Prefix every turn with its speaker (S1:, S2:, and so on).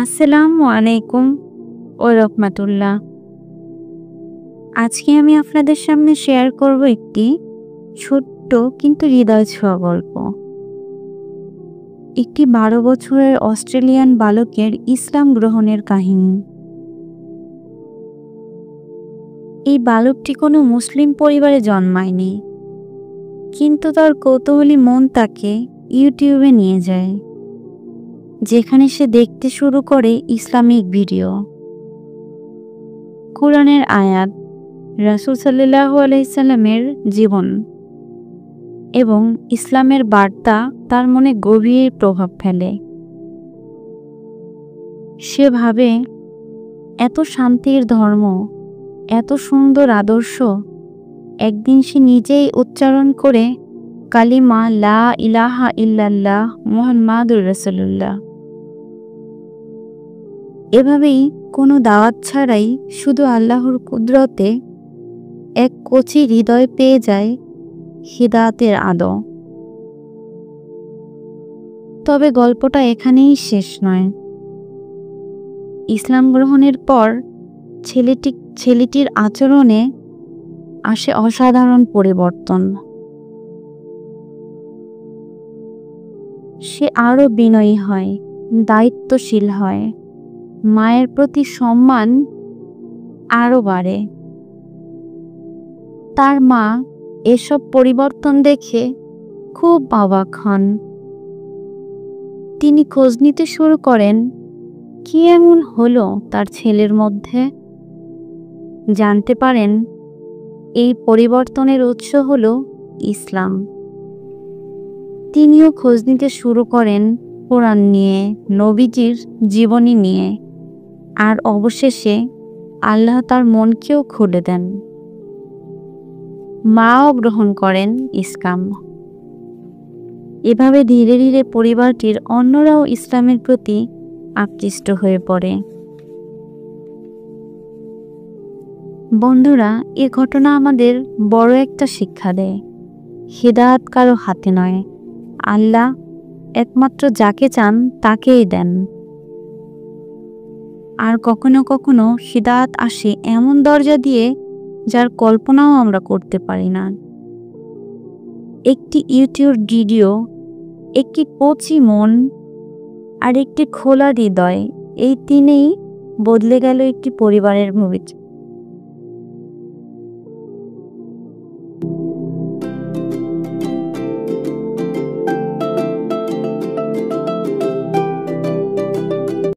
S1: আসসালামু আলাইকুম ওয়া রাহমাতুল্লাহ। আজকে আমি আপনাদের সামনে শেয়ার করব একটি ছোট্ট কিন্তু হৃদয় ছোঁয়া গল্প। একটি 12 বছরের অস্ট্রেলিয়ান বালকের ইসলাম গ্রহণের কাহিনী। এই বালকটি কোনো মুসলিম পরিবারে জন্মায়নি, কিন্তু তার কৌতূহলী মন তাকে ইউটিউবে নিয়ে যায়, যেখানে সে দেখতে শুরু করে ইসলামিক ভিডিও, কুরআনের আয়াত, রাসূল সাল্লাল্লাহু আলাইহি সাল্লামের জীবন এবং ইসলামের বার্তা তার মনে গভীর প্রভাব ফেলে। সে ভাবে, এত শান্তির ধর্ম, এত সুন্দর আদর্শ, একদিন সে নিজেই উচ্চারণ করে কালিমা লা ইলাহা ইল্লাল্লাহ মুহাম্মাদুর রাসূলুল্লাহ। এভাবেই কোনো দাওয়াত ছাড়াই শুধু আল্লাহর কুদরতে এক কচি হৃদয় পেয়ে যায় হিদায়াতের আলো। তবে গল্পটা এখানেই শেষ নয়। ইসলাম গ্রহণের পর ছেলেটির আচরণে আসে অসাধারণ পরিবর্তন। সে আরো বিনয়ী হয়, দায়িত্বশীল হয়, মায়ের প্রতি সম্মান আরো বাড়ে। তার মা এসব পরিবর্তন দেখে খুব অবাক হন। তিনি খোঁজ নিতে শুরু করেন, কি এমন হলো তার ছেলের মধ্যে। জানতে পারেন এই পরিবর্তনের উৎস হলো ইসলাম। তিনিও খোঁজ নিতে শুরু করেন কোরআন নিয়ে, নবীজির জীবনী নিয়ে, আর অবশেষে আল্লাহ তার মনকেও খুলে দেন। মাও গ্রহণ করেন ইসলাম। এভাবে ধীরে ধীরে পরিবারটির অন্যরাও ইসলামের প্রতি আকৃষ্ট হয়ে পড়ে। বন্ধুরা, এ ঘটনা আমাদের বড় একটা শিক্ষা দেয়। হিদায়াত কারো হাতে নয়, আল্লাহ একমাত্র যাকে চান তাকেই দেন। আর কখনো কখনো হিদায়াত আসে এমন দরজা দিয়ে যার কল্পনাও আমরা করতে পারি না। একটি ইউটিউব ভিডিও, একটি কচি মন আর একটি খোলা হৃদয়, এই তিনেই বদলে গেল একটি পরিবারের ভবিষ্যৎ।